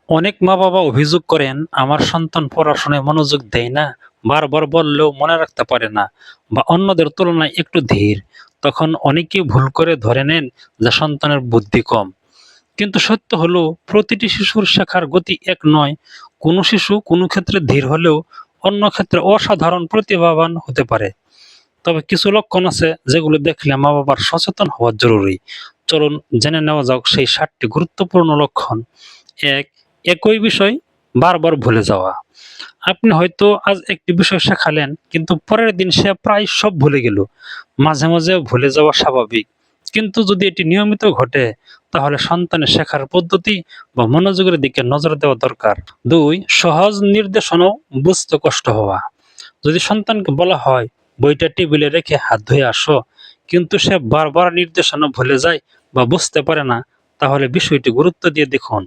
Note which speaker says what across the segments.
Speaker 1: অনেক মা-বাবা অভিযোগ করেন, আমার সন্তান পড়াশোনায় মনোযোগ দেয় না, বারবার বললেও মনে রাখতে পারে না বা অন্যদের তুলনায় একটু ধীর। তখন অনেকেই ভুল করে ধরে নেন যে সন্তানের বুদ্ধি কম। কিন্তু সত্য হলো প্রতিটি শিশুর শেখার গতি এক নয়। কোনো শিশু কোনো ক্ষেত্রে ধীর হলেও অন্য ক্ষেত্রে অসাধারণ প্রতিভাবান হতে পারে। তবে কিছু লক্ষণ আছে যেগুলো দেখলে মা-বাবার সচেতন হওয়া জরুরি। চলুন জেনে নেওয়া যাক সেই ৭টি গুরুত্বপূর্ণ লক্ষণ। ১. একই বিষয় বারবার ভুলে যাওয়া। আপনি হয়তো আজ একটি বিষয় শেখালেন কিন্তু পরের দিন সে প্রায় সব ভুলে গেল। মাঝে মাঝে ভুলে যাওয়া স্বাভাবিক, কিন্তু যদি এটি নিয়মিত ঘটে তাহলে সন্তানের শেখার পদ্ধতি বা মনোযোগের দিকে নজর দেওয়া দরকার। ২. সহজ নির্দেশনাও বুঝতে কষ্ট হওয়া। যদি সন্তানকে বলা হয় বইটা টেবিলে রেখে হাত ধুয়ে আসো, কিন্তু সে বারবার নির্দেশনা ভুলে যায় বা বুঝতে পারে না, তাহলে বিষয়টি গুরুত্ব দিয়ে দেখুন।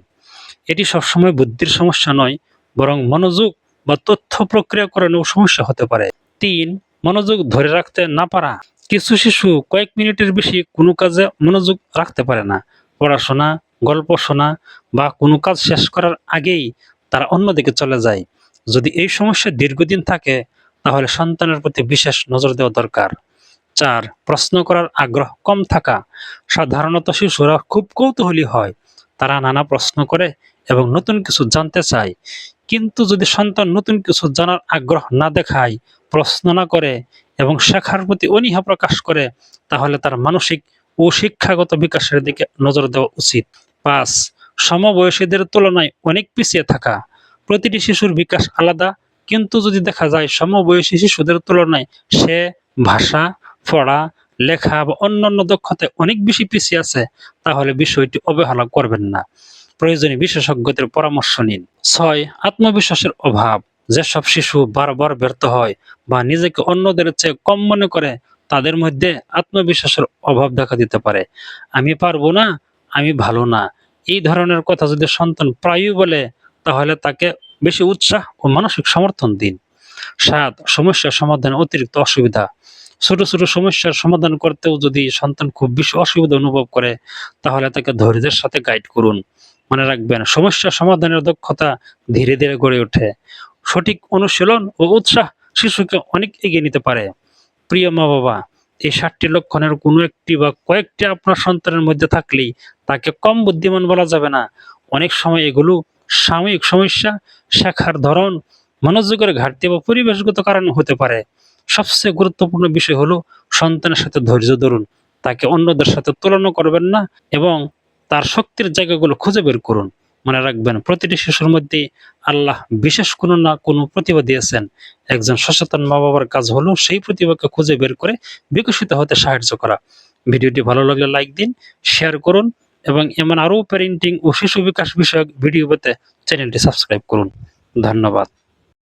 Speaker 1: এটি সবসময় বুদ্ধির সমস্যা নয়, বরং মনোযোগ বা তথ্য প্রক্রিয়াকরণেও সমস্যা হতে পারে। ৩. মনোযোগ ধরে রাখতে না পারা। কিছু শিশু কয়েক মিনিটের বেশি কোনো কাজে মনোযোগ রাখতে পারে না। পড়াশোনা, গল্প শোনা বা কোনো কাজ শেষ করার আগেই তারা অন্যদিকে চলে যায়। যদি এই সমস্যা দীর্ঘদিন থাকে তাহলে সন্তানের প্রতি বিশেষ নজর দেওয়া দরকার। ৪. প্রশ্ন করার আগ্রহ কম থাকা। সাধারণত শিশুরা খুব কৌতূহলী হয়। তারা নানা প্রশ্ন করে এবং নতুন কিছু জানতে চায়। কিন্তু যদি সন্তান নতুন কিছু জানার আগ্রহ না দেখায়, প্রশ্ন না করে এবং শেখার প্রতি অনীহা প্রকাশ করে, তাহলে তার মানসিক ও শিক্ষাগত বিকাশের দিকে নজর দেওয়া উচিত। ৫. সমবয়সীদের তুলনায় অনেক পিছিয়ে থাকা। প্রতিটি শিশুর বিকাশ আলাদা, কিন্তু যদি দেখা যায় সমবয়সী শিশুদের তুলনায় সে ভাষা, পড়া, লেখা বা অন্যান্য দক্ষতায় অনেক বেশি পিছিয়ে আছে, তাহলে বিষয়টি অবহেলা করবেন না। প্রয়োজনে বিশেষজ্ঞদের পরামর্শ নিন। ৬. আত্মবিশ্বাসের অভাব। যেসব শিশু বারবার ব্যর্থ হয় বা নিজেকে অন্যদের চেয়ে কম মনে করে, তাদের মধ্যে আত্মবিশ্বাসের অভাব দেখা দিতে পারে। আমি পারবো না, আমি ভালো না, এই ধরনের কথা যদি সন্তান প্রায়ই বলে, তাহলে তাকে বেশি উৎসাহ ও মানসিক সমর্থন দিন। ৭. সমস্যা সমাধানে অতিরিক্ত অসুবিধা। ছোট ছোট সমস্যার সমাধান করতেও যদি সন্তান খুব বেশি অসুবিধা অনুভব করে, তাহলে তাকে ধৈর্যের সাথে গাইড করুন। মনে রাখবেন, সমস্যা সমাধানের দক্ষতা ধীরে ধীরে গড়ে ওঠে। সঠিক অনুশীলন ও উৎসাহ শিশুকে অনেক এগিয়ে নিতে পারে। প্রিয় মা বাবা, এই ৭টি লক্ষণের কোনো একটি বা কয়েকটি আপনার সন্তানের মধ্যে থাকলেই তাকে কম বুদ্ধিমান বলা যাবে না। অনেক সময় এগুলো সাময়িক সমস্যা, শেখার ধরন, মনোযোগের ঘাটতি বা পরিবেশগত কারণে হতে পারে। সবচেয়ে গুরুত্বপূর্ণ বিষয় হলো সন্তানের সাথে ধৈর্য ধরুন, তাকে অন্যদের সাথে তুলনা করবেন না এবং তার শক্তির জায়গাগুলো খুঁজে বের করুন। মনে রাখবেন, প্রতিটি শিশুর মধ্যে আল্লাহ বিশেষ কোনো না কোনো প্রতিভা দিয়েছেন। একজন সচেতন মা বাবার কাজ হলো সেই প্রতিভাকে খুঁজে বের করে বিকশিত হতে সাহায্য করা। ভিডিওটি ভালো লাগলে লাইক দিন, শেয়ার করুন এবং এমন আরও প্যারেন্টিং ও শিশু বিকাশ বিষয়ক ভিডিও পেতে চ্যানেলটি সাবস্ক্রাইব করুন। ধন্যবাদ।